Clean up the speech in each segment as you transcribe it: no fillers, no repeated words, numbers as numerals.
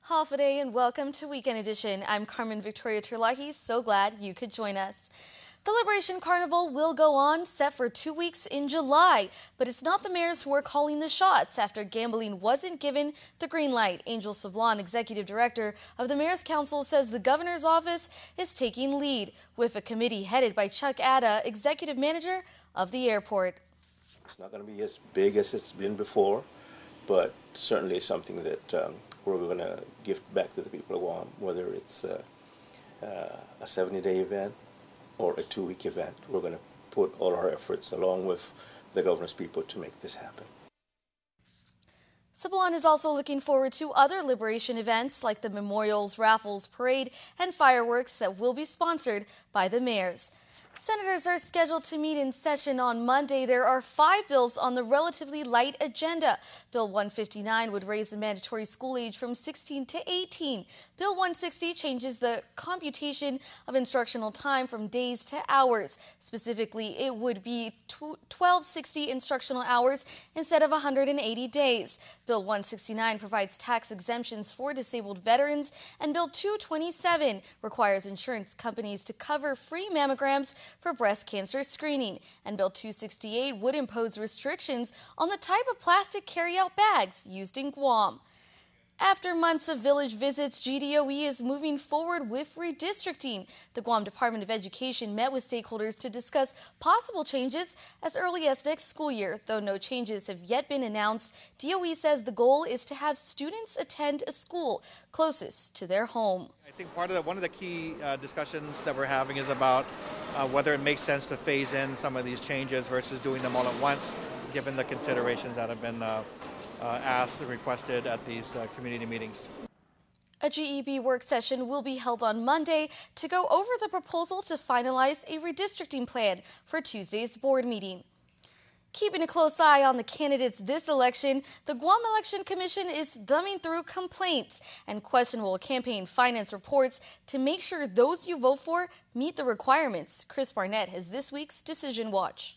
Half a day and welcome to Weekend Edition. I'm Carmen Victoria Terlahi, so glad you could join us. The Liberation Carnival will go on, set for 2 weeks in July, but it's not the mayors who are calling the shots after gambling wasn't given the green light. Angel Sablon, executive director of the Mayor's Council, says the governor's office is taking lead with a committee headed by Chuck Adda, executive manager of the airport. It's not going to be as big as it's been before, but certainly something that we're going to give back to the people of KUAM, whether it's a 70-day event or a 2-week event. We're going to put all our efforts along with the governor's people to make this happen. Sablon is also looking forward to other liberation events like the memorials, raffles, parade, and fireworks that will be sponsored by the mayors. Senators are scheduled to meet in session on Monday. There are 5 bills on the relatively light agenda. Bill 159 would raise the mandatory school age from 16 to 18. Bill 160 changes the computation of instructional time from days to hours. Specifically, it would be 1260 instructional hours instead of 180 days. Bill 169 provides tax exemptions for disabled veterans, and Bill 227 requires insurance companies to cover free mammograms for breast cancer screening. And Bill 268 would impose restrictions on the type of plastic carry-out bags used in KUAM. After months of village visits, GDOE is moving forward with redistricting. The KUAM Department of Education met with stakeholders to discuss possible changes as early as next school year. Though no changes have yet been announced, DOE says the goal is to have students attend a school closest to their home. I think one of the key discussions that we're having is about whether it makes sense to phase in some of these changes versus doing them all at once, given the considerations that have been asked and requested at these community meetings. A GEB work session will be held on Monday to go over the proposal to finalize a redistricting plan for Tuesday's board meeting. Keeping a close eye on the candidates this election, the KUAM Election Commission is thumbing through complaints and questionable campaign finance reports to make sure those you vote for meet the requirements. Chris Barnett has this week's Decision Watch.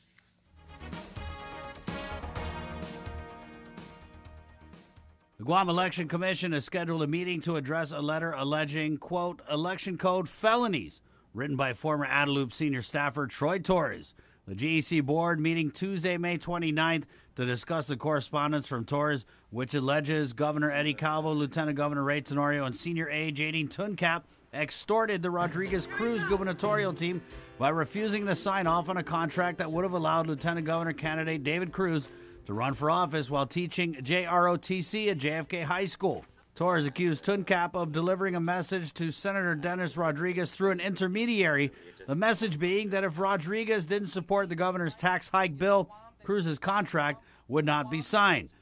The KUAM Election Commission has scheduled a meeting to address a letter alleging, quote, election code felonies, written by former Adelup senior staffer Troy Torres. The GEC board meeting Tuesday, May 29th, to discuss the correspondence from Torres, which alleges Governor Eddie Calvo, Lieutenant Governor Ray Tenorio, and Senior Aide Jadine Tuncap extorted the Rodriguez-Cruz gubernatorial team by refusing to sign off on a contract that would have allowed Lieutenant Governor candidate David Cruz to run for office while teaching JROTC at JFK High School. Torres accused Tuncap of delivering a message to Senator Dennis Rodriguez through an intermediary, the message being that if Rodriguez didn't support the governor's tax hike bill, Cruz's contract would not be signed.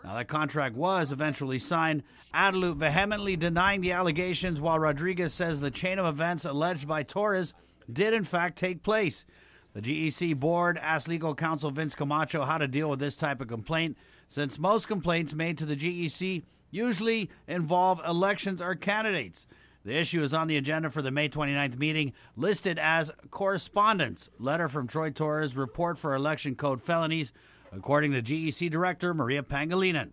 Now, that contract was eventually signed, Adelup vehemently denying the allegations, while Rodriguez says the chain of events alleged by Torres did in fact take place. The GEC board asked legal counsel Vince Camacho how to deal with this type of complaint, since most complaints made to the GEC usually involve elections or candidates. The issue is on the agenda for the May 29th meeting, listed as correspondence. Letter from Troy Torres, report for election code felonies, according to GEC Director Maria Pangilinan.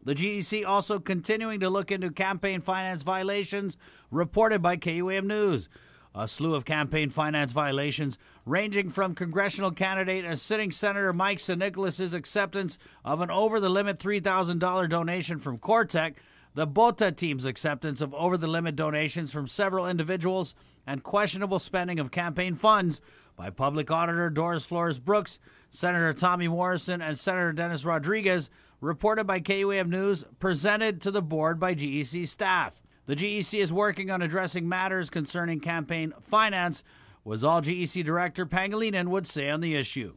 The GEC also continuing to look into campaign finance violations reported by KUAM News. A slew of campaign finance violations ranging from congressional candidate and sitting Senator Mike St-Nicholas's acceptance of an over-the-limit $3,000 donation from Cortec, the Bota team's acceptance of over-the-limit donations from several individuals, and questionable spending of campaign funds by Public Auditor Doris Flores Brooks, Senator Tommy Morrison, and Senator Dennis Rodriguez, reported by KUAM News, presented to the board by GEC staff. The GEC is working on addressing matters concerning campaign finance, was all GEC Director Pangilinan would say on the issue.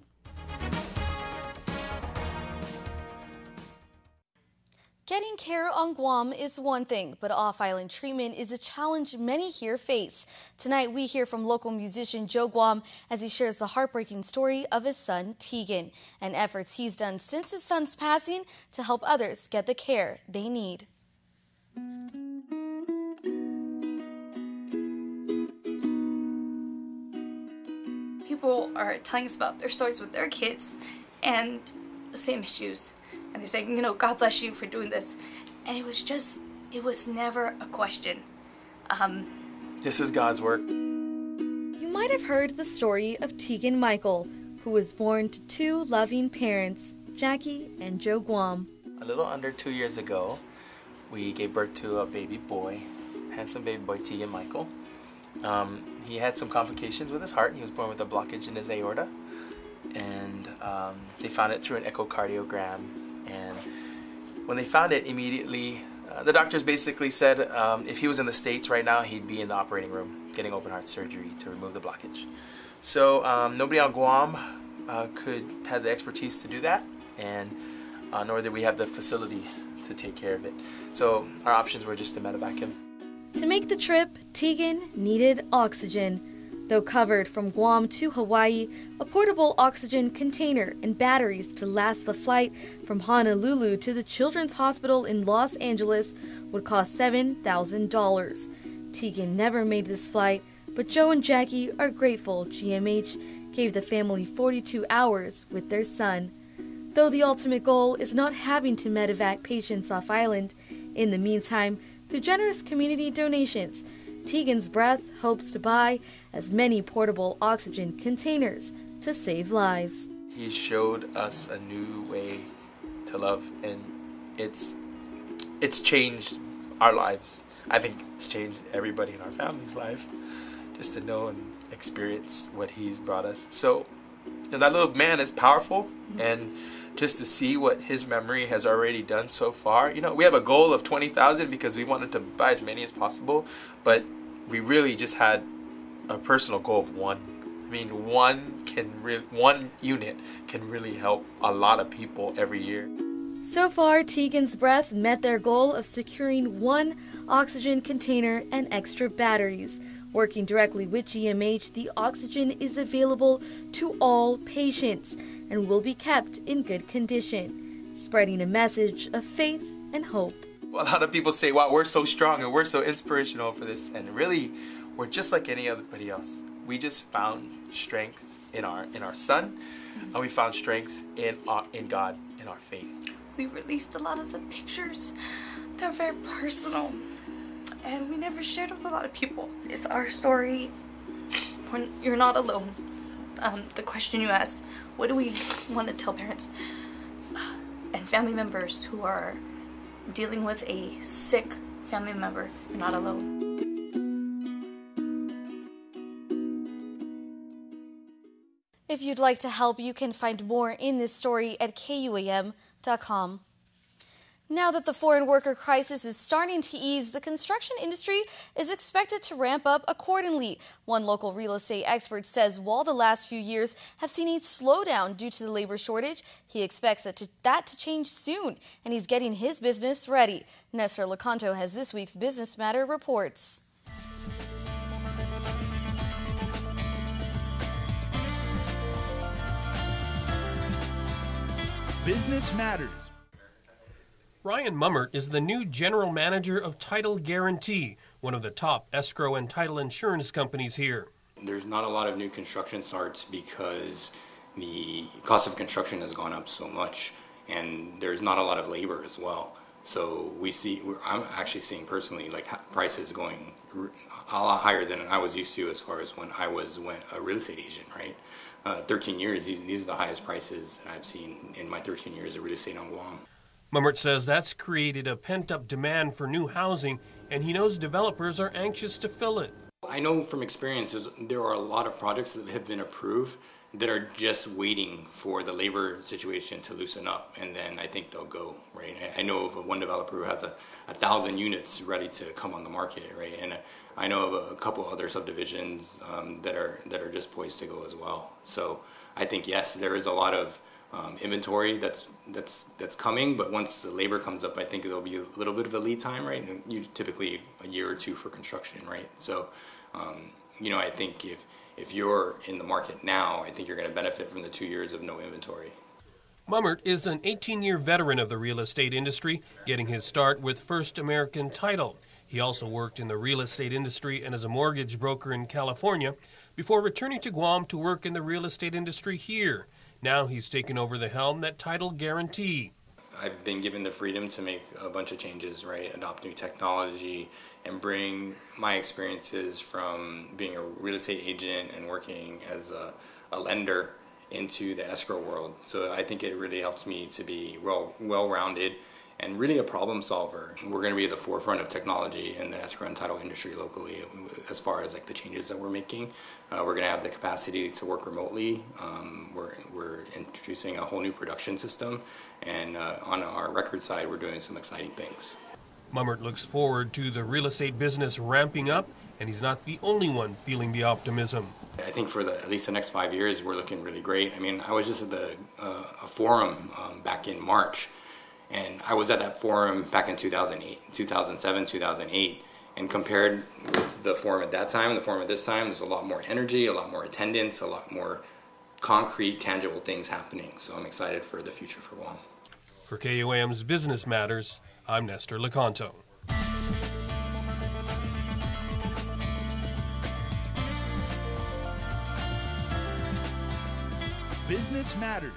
Getting care on KUAM is one thing, but off-island treatment is a challenge many here face. Tonight, we hear from local musician Joe Guam as he shares the heartbreaking story of his son, Teegan, and efforts he's done since his son's passing to help others get the care they need. People are telling us about their stories with their kids and the same issues, and they're saying, you know, God bless you for doing this. And it was just it was never a question. This is God's work. You might have heard the story of Teegan Michael, who was born to two loving parents, Jackie and Joe KUAM. A little under 2 years ago, we gave birth to a baby boy, handsome baby boy, Teegan Michael. He had some complications with his heart. He was born with a blockage in his aorta, and they found it through an echocardiogram. And when they found it, immediately, the doctors basically said if he was in the States right now, he'd be in the operating room getting open heart surgery to remove the blockage. So nobody on Guam had the expertise to do that, and nor did we have the facility to take care of it. So our options were just to medevac him. To make the trip, Teegan needed oxygen. Though covered from Guam to Hawaii, a portable oxygen container and batteries to last the flight from Honolulu to the Children's Hospital in Los Angeles would cost $7,000. Teegan never made this flight, but Joe and Jackie are grateful GMH gave the family 42 hours with their son. Though the ultimate goal is not having to medevac patients off island, in the meantime, through generous community donations, Teegan's Breath hopes to buy as many portable oxygen containers to save lives. He showed us a new way to love, and it's changed our lives. I think it's changed everybody in our family's life, just to know and experience what he's brought us. So that little man is powerful, and just to see what his memory has already done so far. You know, we have a goal of 20,000 because we wanted to buy as many as possible, but we really just had a personal goal of one. I mean, one unit can really help a lot of people every year. So far, Teegan's Breath met their goal of securing one oxygen container and extra batteries. Working directly with GMH, the oxygen is available to all patients and will be kept in good condition, spreading a message of faith and hope. A lot of people say, wow, we're so strong and we're so inspirational for this, and really, we're just like anybody else. We just found strength in our son, and we found strength in God, in our faith. We released a lot of the pictures. They're very personal, and we never shared with a lot of people. It's our story. You're not alone. The question you asked, what do we want to tell parents and family members who are dealing with a sick family member? You're not alone. If you'd like to help, you can find more in this story at KUAM.com. Now that the foreign worker crisis is starting to ease, the construction industry is expected to ramp up accordingly. One local real estate expert says while the last few years have seen a slowdown due to the labor shortage, he expects that to change soon, and he's getting his business ready. Nestor Lecanto has this week's Business Matter reports. Business Matters. Ryan Mummert is the new general manager of Title Guarantee, one of the top escrow and title insurance companies here. There's not a lot of new construction starts because the cost of construction has gone up so much, and there's not a lot of labor as well. So I'm actually seeing personally like prices going a lot higher than I was used to as far as when I was a real estate agent, right? 13 years, these are the highest prices that I've seen in my 13 years of real estate on Guam. Mummert says that's created a pent-up demand for new housing, and he knows developers are anxious to fill it. I know from experience there are a lot of projects that have been approved that are just waiting for the labor situation to loosen up, and then I think they'll go, right? I know of one developer who has 1,000 units ready to come on the market, right? And I know of a couple other subdivisions that are just poised to go as well. So I think, yes, there is a lot of inventory that's coming, but once the labor comes up, I think there'll be a little bit of a lead time, right? And typically a year or two for construction, right? So, I think if you're in the market now, I think you're going to benefit from the 2 years of no inventory. Mummert is an 18-year veteran of the real estate industry, getting his start with First American Title. He also worked in the real estate industry and as a mortgage broker in California before returning to Guam to work in the real estate industry here. Now he's taken over the helm at Title Guarantee. I've been given the freedom to make a bunch of changes, right? Adopt new technology and bring my experiences from being a real estate agent and working as a lender into the escrow world. So I think it really helps me to be well-rounded and really a problem solver. We're going to be at the forefront of technology in the escrow and title industry locally as far as like the changes that we're making. We're going to have the capacity to work remotely. We're introducing a whole new production system, and on our record side, we're doing some exciting things. Mummert looks forward to the real estate business ramping up, and he's not the only one feeling the optimism. I think for at least the next 5 years, we're looking really great. I mean, I was just at a forum back in March, and I was at that forum back in 2007, 2008, and compared with the forum at that time and the forum at this time, there's a lot more energy, a lot more attendance, a lot more concrete, tangible things happening. So I'm excited for the future for Guam. For KUAM's Business Matters, I'm Nestor Lecanto. Business Matters.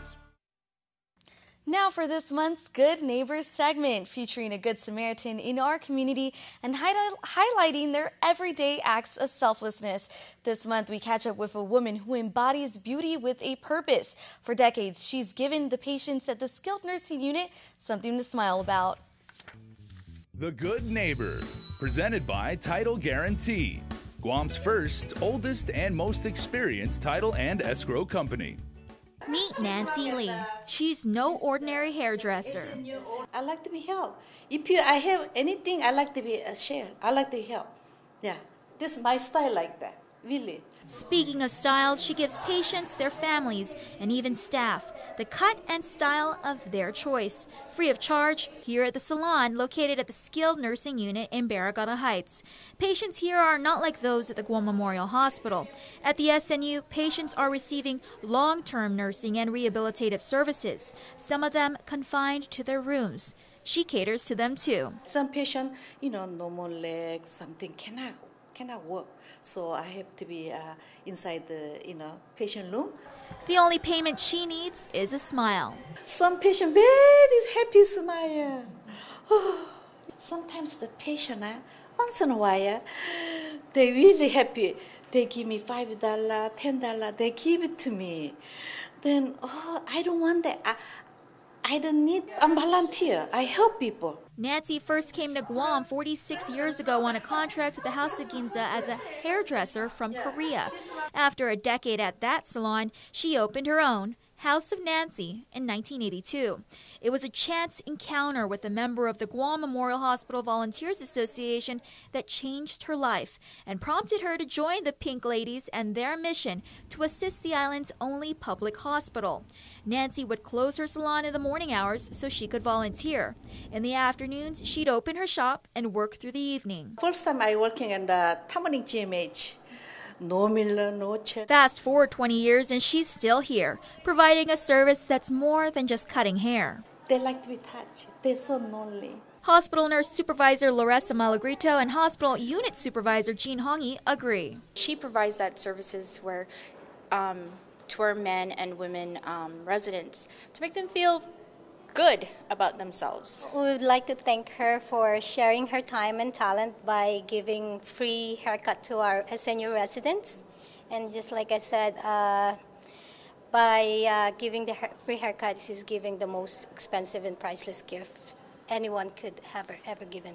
Now for this month's Good Neighbors segment, featuring a Good Samaritan in our community and highlighting their everyday acts of selflessness. This month, we catch up with a woman who embodies beauty with a purpose. For decades, she's given the patients at the skilled nursing unit something to smile about. The Good Neighbor, presented by Title Guarantee, Guam's first, oldest, and most experienced title and escrow company. Meet Nancy Lee. She's no ordinary hairdresser. I like to be helped. If I have anything, I like to be shared. I like to help. Yeah, this is my style like that, really. Speaking of styles, she gives patients, their families, and even staff the cut and style of their choice, free of charge, here at the salon located at the Skilled Nursing Unit in Barragata Heights. Patients here are not like those at the Guam Memorial Hospital. At the SNU, patients are receiving long-term nursing and rehabilitative services, some of them confined to their rooms. She caters to them too. Some patient, no more legs, something cannot work. So I have to be inside the, patient room. The only payment she needs is a smile. Some patient very happy smile. Sometimes the patient, once in a while, they really happy. They give me $5, $10. They give it to me. Then, I don't want that. I don't need. I'm volunteer. I help people. Nancy first came to Guam 46 years ago on a contract with the House of Ginza as a hairdresser from Korea. After a decade at that salon, she opened her own, House of Nancy, in 1982. It was a chance encounter with a member of the Guam Memorial Hospital Volunteers Association that changed her life and prompted her to join the Pink Ladies and their mission to assist the island's only public hospital. Nancy would close her salon in the morning hours so she could volunteer. In the afternoons, she'd open her shop and work through the evening. First time I working in the Tamuning GMH. No Miller, no check. Fast forward 20 years and she's still here, providing a service that's more than just cutting hair. They like to be touched. They're so lonely. Hospital Nurse Supervisor Larissa Malagrito and Hospital Unit Supervisor Jean Hongi agree. She provides that services where to our men and women residents to make them feel good about themselves. We would like to thank her for sharing her time and talent by giving free haircut to our SNU residents. And just like I said, by giving the free haircut, she's giving the most expensive and priceless gift anyone could have ever given.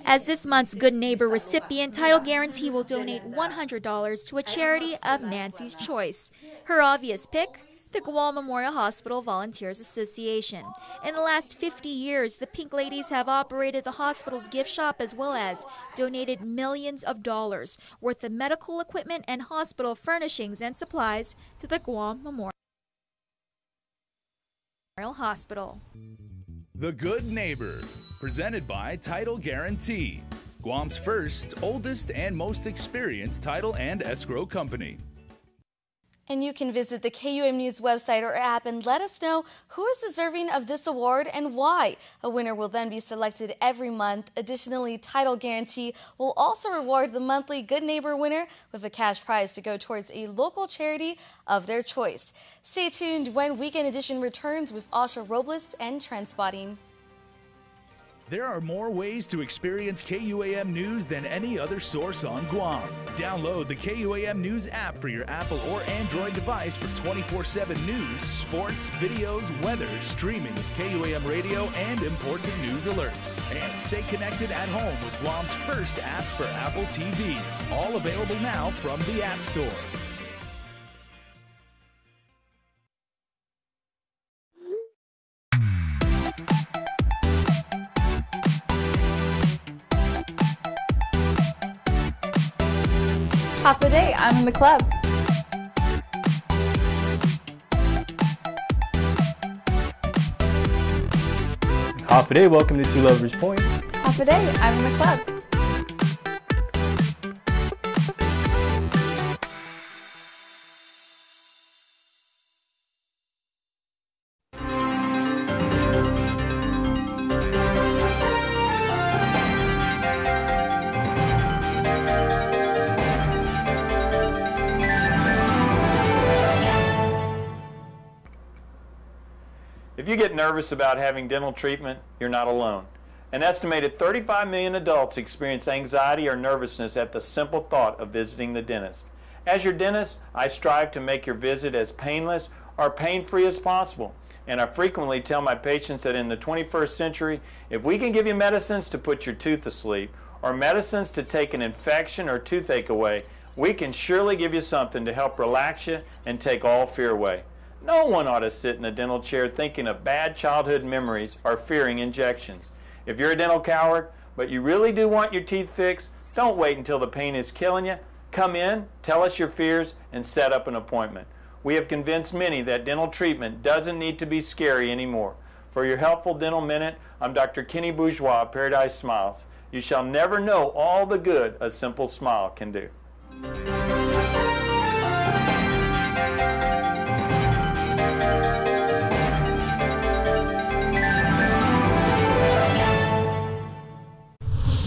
As this month's Good Neighbor recipient, Title Guarantee will donate $100 to a charity of Nancy's choice. Her obvious pick? The Guam Memorial Hospital Volunteers Association. In the last 50 years, the Pink Ladies have operated the hospital's gift shop as well as donated millions of dollars worth of medical equipment and hospital furnishings and supplies to the Guam Memorial Hospital. The Good Neighbor, presented by Title Guarantee, Guam's first, oldest, and most experienced title and escrow company. And you can visit the KUAM News website or app and let us know who is deserving of this award and why. A winner will then be selected every month. Additionally, Title Guarantee will also reward the monthly Good Neighbor winner with a cash prize to go towards a local charity of their choice. Stay tuned when Weekend Edition returns with Asha Robles and Trendspotting. There are more ways to experience KUAM News than any other source on Guam. Download the KUAM News app for your Apple or Android device for 24/7 news, sports, videos, weather, streaming with KUAM radio, and important news alerts. And stay connected at home with Guam's first app for Apple TV. All available now from the App Store. Half the day, I'm in the club. Half a day, welcome to Two Lovers Point. Half the day, I'm in the club. If you get nervous about having dental treatment, you're not alone. An estimated 35 million adults experience anxiety or nervousness at the simple thought of visiting the dentist. As your dentist, I strive to make your visit as painless or pain-free as possible. And I frequently tell my patients that in the 21st century, if we can give you medicines to put your tooth to sleep or medicines to take an infection or toothache away, we can surely give you something to help relax you and take all fear away. No one ought to sit in a dental chair thinking of bad childhood memories or fearing injections. If you're a dental coward, but you really do want your teeth fixed, don't wait until the pain is killing you. Come in, tell us your fears, and set up an appointment. We have convinced many that dental treatment doesn't need to be scary anymore. For your helpful dental minute, I'm Dr. Kenny Bourgeois of Paradise Smiles. You shall never know all the good a simple smile can do.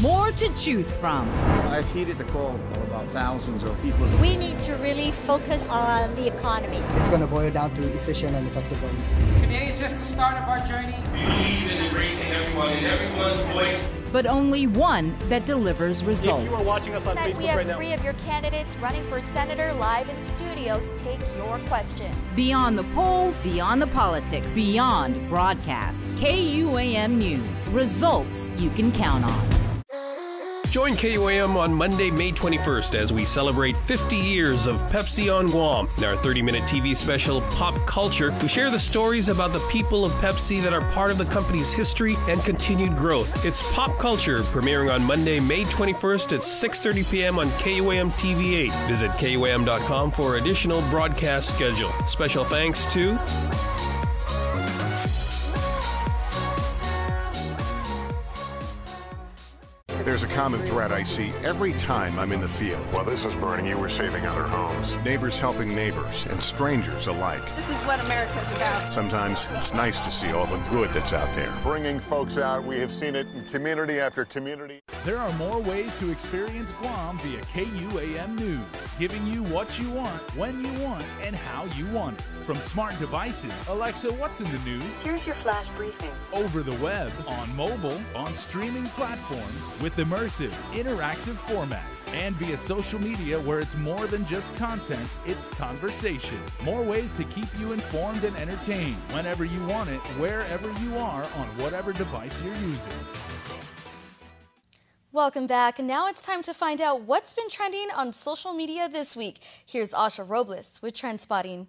More to choose from. I've heeded the call about thousands of people. We need to really focus on the economy. It's going to boil down to efficient and effective government. Today is just the start of our journey. We believe in embracing everyone and everyone's voice. But only one that delivers results. If you are watching us on Facebook we have right now, 3 of your candidates running for senator live in studio to take your questions. Beyond the polls, beyond the politics, beyond broadcast. KUAM News. Results you can count on. Join KUAM on Monday, May 21st as we celebrate 50 years of Pepsi on Guam. In our 30-minute TV special, Pop Culture, we share the stories about the people of Pepsi that are part of the company's history and continued growth. It's Pop Culture, premiering on Monday, May 21st at 6:30 p.m. on KUAM TV 8. Visit KUAM.com for additional broadcast schedule. Special thanks to... There's a common thread I see every time I'm in the field. While this is burning, you were saving other homes. Neighbors helping neighbors and strangers alike. This is what America's about. Sometimes it's nice to see all the good that's out there. Bringing folks out, we have seen it in community after community. There are more ways to experience Guam via KUAM News, giving you what you want, when you want, and how you want it. From smart devices, Alexa, what's in the news? Here's your flash briefing. Over the web, on mobile, on streaming platforms, with immersive, interactive formats, and via social media where it's more than just content, it's conversation. More ways to keep you informed and entertained whenever you want it, wherever you are, on whatever device you're using. Welcome back, and now it's time to find out what's been trending on social media this week. Here's Asha Robles with Trendspotting.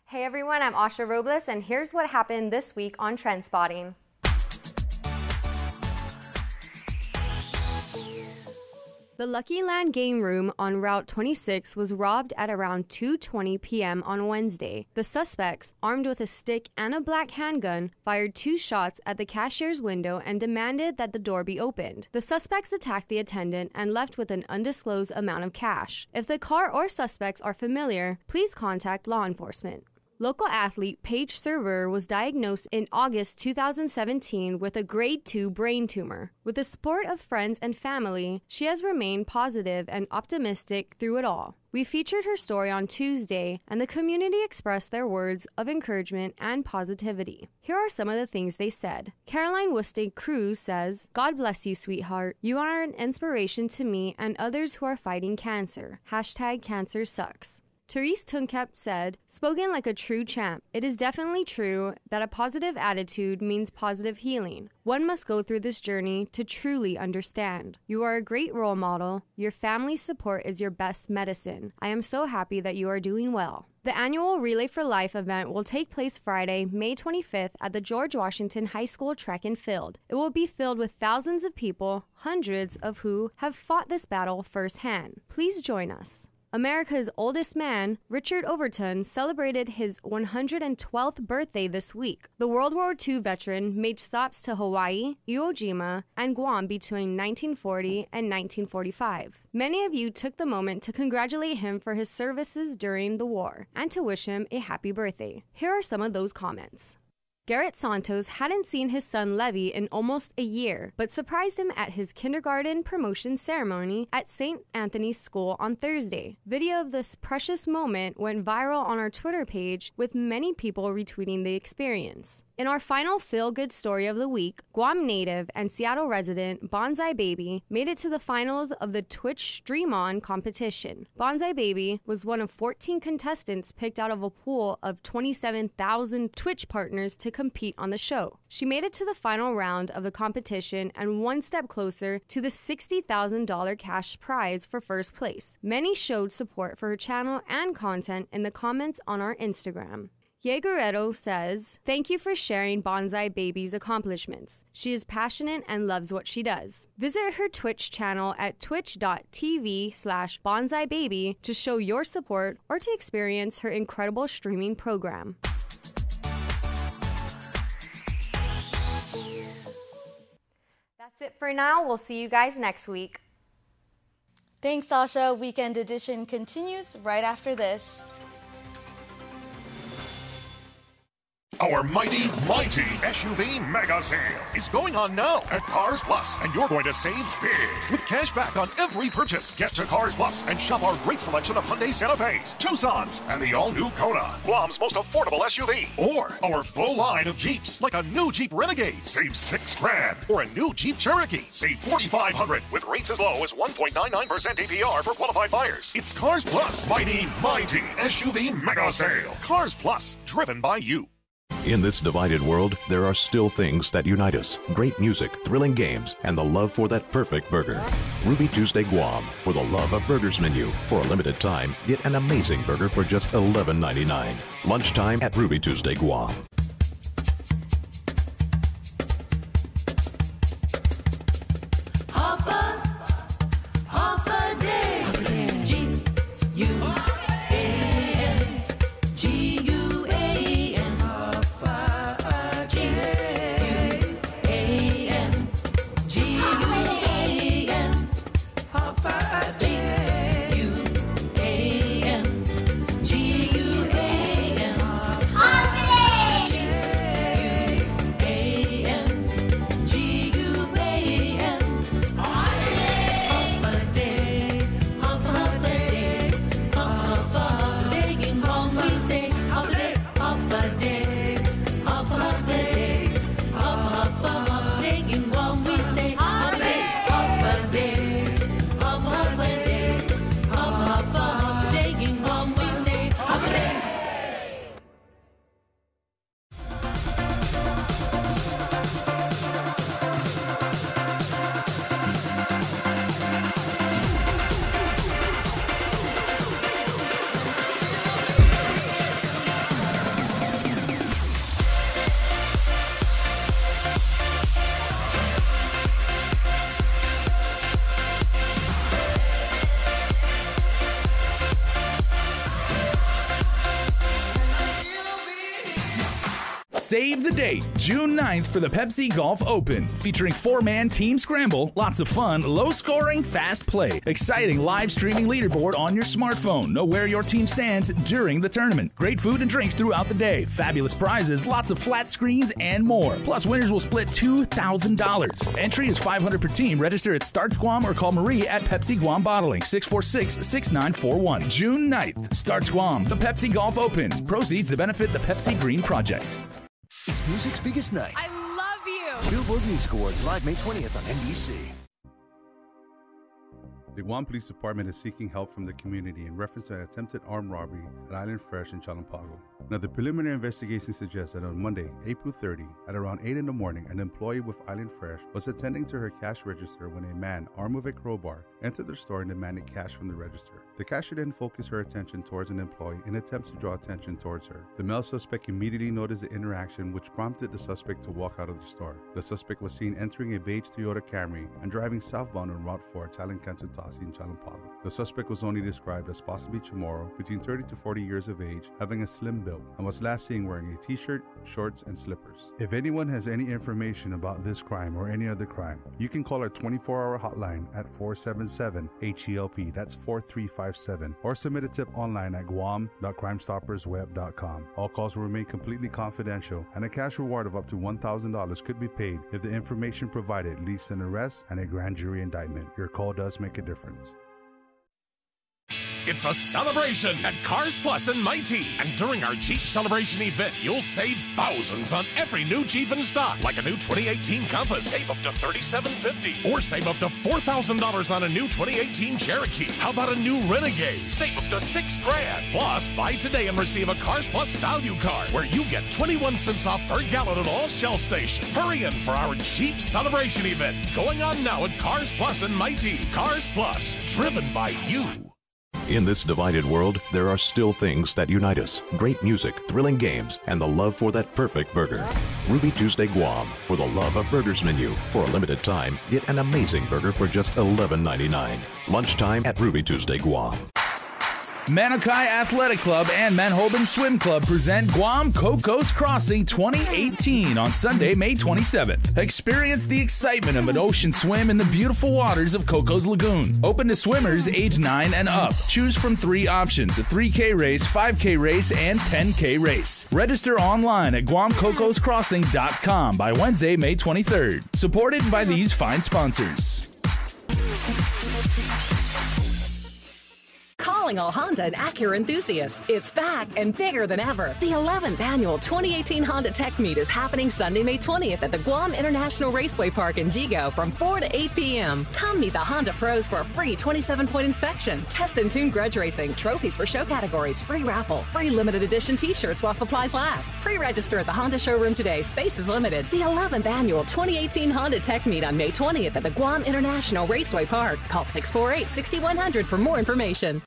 Hey everyone, I'm Asha Robles, and here's what happened this week on Trendspotting. The Lucky Land game room on Route 26 was robbed at around 2:20 p.m. on Wednesday. The suspects, armed with a stick and a black handgun, fired 2 shots at the cashier's window and demanded that the door be opened. The suspects attacked the attendant and left with an undisclosed amount of cash. If the car or suspects are familiar, please contact law enforcement. Local athlete Paige Server was diagnosed in August 2017 with a grade 2 brain tumor. With the support of friends and family, she has remained positive and optimistic through it all. We featured her story on Tuesday, and the community expressed their words of encouragement and positivity. Here are some of the things they said. Caroline Wustig Cruz says, "God bless you, sweetheart. You are an inspiration to me and others who are fighting cancer. #cancer sucks." Therese Tunkep said, "Spoken like a true champ. It is definitely true that a positive attitude means positive healing. One must go through this journey to truly understand. You are a great role model. Your family's support is your best medicine. I am so happy that you are doing well." The annual Relay for Life event will take place Friday, May 25th at the George Washington High School Track and Field. It will be filled with thousands of people, hundreds of who have fought this battle firsthand. Please join us. America's oldest man, Richard Overton, celebrated his 112th birthday this week. The World War II veteran made stops to Hawaii, Iwo Jima, and Guam between 1940 and 1945. Many of you took the moment to congratulate him for his services during the war and to wish him a happy birthday. Here are some of those comments. Garrett Santos hadn't seen his son Levi in almost a year, but surprised him at his kindergarten promotion ceremony at St. Anthony's School on Thursday. Video of this precious moment went viral on our Twitter page, with many people retweeting the experience. In our final feel-good story of the week, Guam native and Seattle resident Bonsai Baby made it to the finals of the Twitch Stream On competition. Bonsai Baby was one of 14 contestants picked out of a pool of 27,000 Twitch partners to compete on the show. She made it to the final round of the competition and one step closer to the $60,000 cash prize for first place. Many showed support for her channel and content in the comments on our Instagram. Yeguredo says, "Thank you for sharing Bonsai Baby's accomplishments. She is passionate and loves what she does. Visit her Twitch channel at twitch.tv/bonsaibaby to show your support or to experience her incredible streaming program." That's it for now. We'll see you guys next week. Thanks, Sasha. Weekend Edition continues right after this. Our mighty SUV mega sale is going on now at Cars Plus, and you're going to save big with cash back on every purchase. Get to Cars Plus and shop our great selection of Hyundai Santa Fe's, Tucsons, and the all-new Kona, Guam's most affordable SUV. Or our full line of Jeeps, like a new Jeep Renegade, save $6,000, or a new Jeep Cherokee, save $4,500, with rates as low as 1.99% APR for qualified buyers. It's Cars Plus, mighty SUV mega sale. Cars Plus, driven by you. In this divided world, there are still things that unite us. Great music, thrilling games, and the love for that perfect burger. Ruby Tuesday Guam, for the love of burgers menu. For a limited time, get an amazing burger for just $11.99. Lunchtime at Ruby Tuesday Guam. Save the date, June 9th for the Pepsi Golf Open, featuring 4-man team scramble, lots of fun, low scoring, fast play, exciting live streaming leaderboard on your smartphone. Know where your team stands during the tournament. Great food and drinks throughout the day, fabulous prizes, lots of flat screens, and more. Plus, winners will split $2,000. Entry is $500 per team. Register at Starts Guam or call Marie at Pepsi Guam Bottling, 646-6941. June 9th, Starts Guam, the Pepsi Golf Open. Proceeds to benefit the Pepsi Green Project. It's music's biggest night. I love you. Billboard Music Awards live May 20th on NBC. The Guam Police Department is seeking help from the community in reference to an attempted armed robbery at Island Fresh in Chalampago. Now, the preliminary investigation suggests that on Monday, April 30, at around 8 in the morning, an employee with Island Fresh was attending to her cash register when a man armed with a crowbar entered the store and demanded cash from the register. The cashier then focused her attention towards an employee in attempts to draw attention towards her. The male suspect immediately noticed the interaction, which prompted the suspect to walk out of the store. The suspect was seen entering a beige Toyota Camry and driving southbound on Route 4, Talankantuntasi in Chalampago. The suspect was only described as possibly Chamorro, between 30 to 40 years of age, having a slim build, and was last seen wearing a t-shirt, shorts, and slippers. If anyone has any information about this crime or any other crime, you can call our 24-hour hotline at 477-HELP, that's 4357, or submit a tip online at guam.crimestoppersweb.com. All calls will remain completely confidential, and a cash reward of up to $1,000 could be paid if the information provided leads to an arrest and a grand jury indictment. Your call does make a difference. It's a celebration at Cars Plus and Mighty. And during our Jeep Celebration event, you'll save thousands on every new Jeep in stock, like a new 2018 Compass. Save up to $3,750. Or save up to $4,000 on a new 2018 Cherokee. How about a new Renegade? Save up to $6,000. Plus, buy today and receive a Cars Plus value card, where you get 21 cents off per gallon at all Shell stations. Hurry in for our Jeep Celebration event, going on now at Cars Plus and Mighty. Cars Plus, driven by you. In this divided world, there are still things that unite us. Great music, thrilling games, and the love for that perfect burger. Ruby Tuesday Guam, for the love of burgers menu. For a limited time, get an amazing burger for just $11.99. Lunchtime at Ruby Tuesday Guam. Manokai Athletic Club and Manhoban Swim Club present Guam Cocos Crossing 2018 on Sunday, May 27th. Experience the excitement of an ocean swim in the beautiful waters of Cocos Lagoon. Open to swimmers age 9 and up. Choose from 3 options: a 3K race, 5K race, and 10K race. Register online at guamcocoscrossing.com by Wednesday, May 23rd. Supported by these fine sponsors. Calling all Honda and Acura enthusiasts. It's back and bigger than ever. The 11th annual 2018 Honda Tech Meet is happening Sunday, May 20th at the Guam International Raceway Park in Jigo from 4 to 8 p.m. Come meet the Honda pros for a free 27-point inspection, test and tune grudge racing, trophies for show categories, free raffle, free limited edition t-shirts while supplies last. Pre-register at the Honda showroom today. Space is limited. The 11th annual 2018 Honda Tech Meet on May 20th at the Guam International Raceway Park. Call 648-6100 for more information.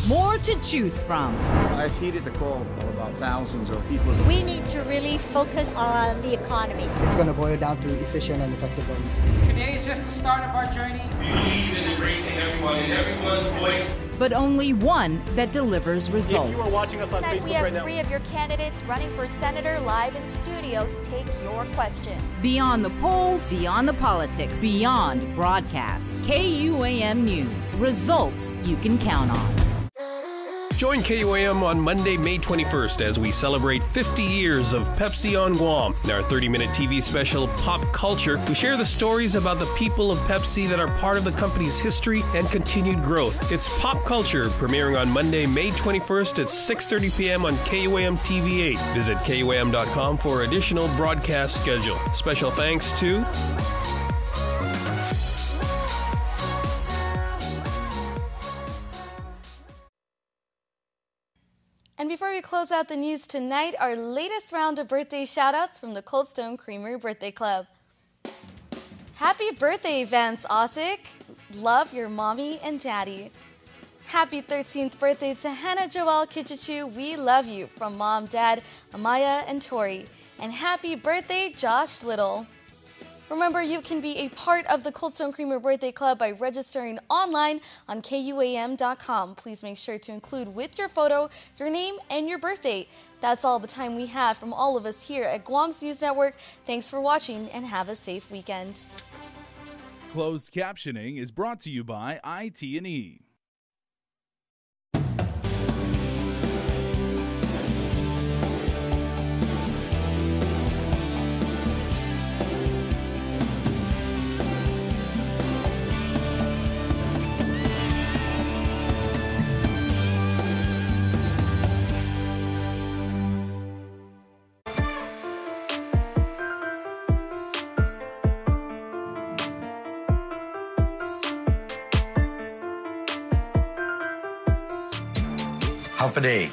More to choose from. I've heeded the call about thousands of people. We need to really focus on the economy. It's going to boil down to efficient and effective government. Today is just the start of our journey. We believe in embracing everyone and everyone's voice. But only one that delivers results. If you are watching us on Facebook we have right now, 3 of your candidates running for senator live in studio to take your questions. Beyond the polls, beyond the politics, beyond broadcast. KUAM News. Results you can count on. Join KUAM on Monday, May 21st as we celebrate 50 years of Pepsi on Guam. In our 30-minute TV special, Pop Culture, we share the stories about the people of Pepsi that are part of the company's history and continued growth. It's Pop Culture, premiering on Monday, May 21st at 6:30 p.m. on KUAM TV 8. Visit KUAM.com for additional broadcast schedule. Special thanks to... And before we close out the news tonight, our latest round of birthday shoutouts from the Cold Stone Creamery Birthday Club. Happy birthday, Vance Osick. Love your mommy and daddy. Happy 13th birthday to Hannah Joelle Kichichu. We love you from Mom, Dad, Amaya, and Tori. And happy birthday, Josh Little. Remember, you can be a part of the Cold Stone Creamery Birthday Club by registering online on KUAM.com. Please make sure to include with your photo your name and your birth date. That's all the time we have from all of us here at Guam's News Network. Thanks for watching and have a safe weekend. Closed captioning is brought to you by IT&E. Howfa-day.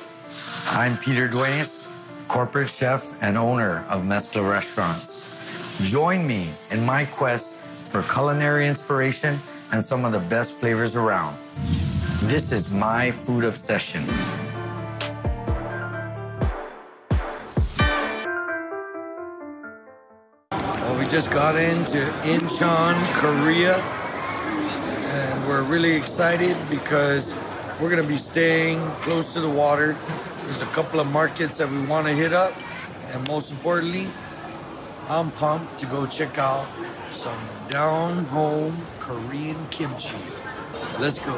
I'm Peter Duenas, corporate chef and owner of Mezcla Restaurants. Join me in my quest for culinary inspiration and some of the best flavors around. This is my food obsession. Well, we just got into Incheon, Korea, and we're really excited because we're going to be staying close to the water. There's a couple of markets that we want to hit up. And most importantly, I'm pumped to go check out some down-home Korean kimchi. Let's go.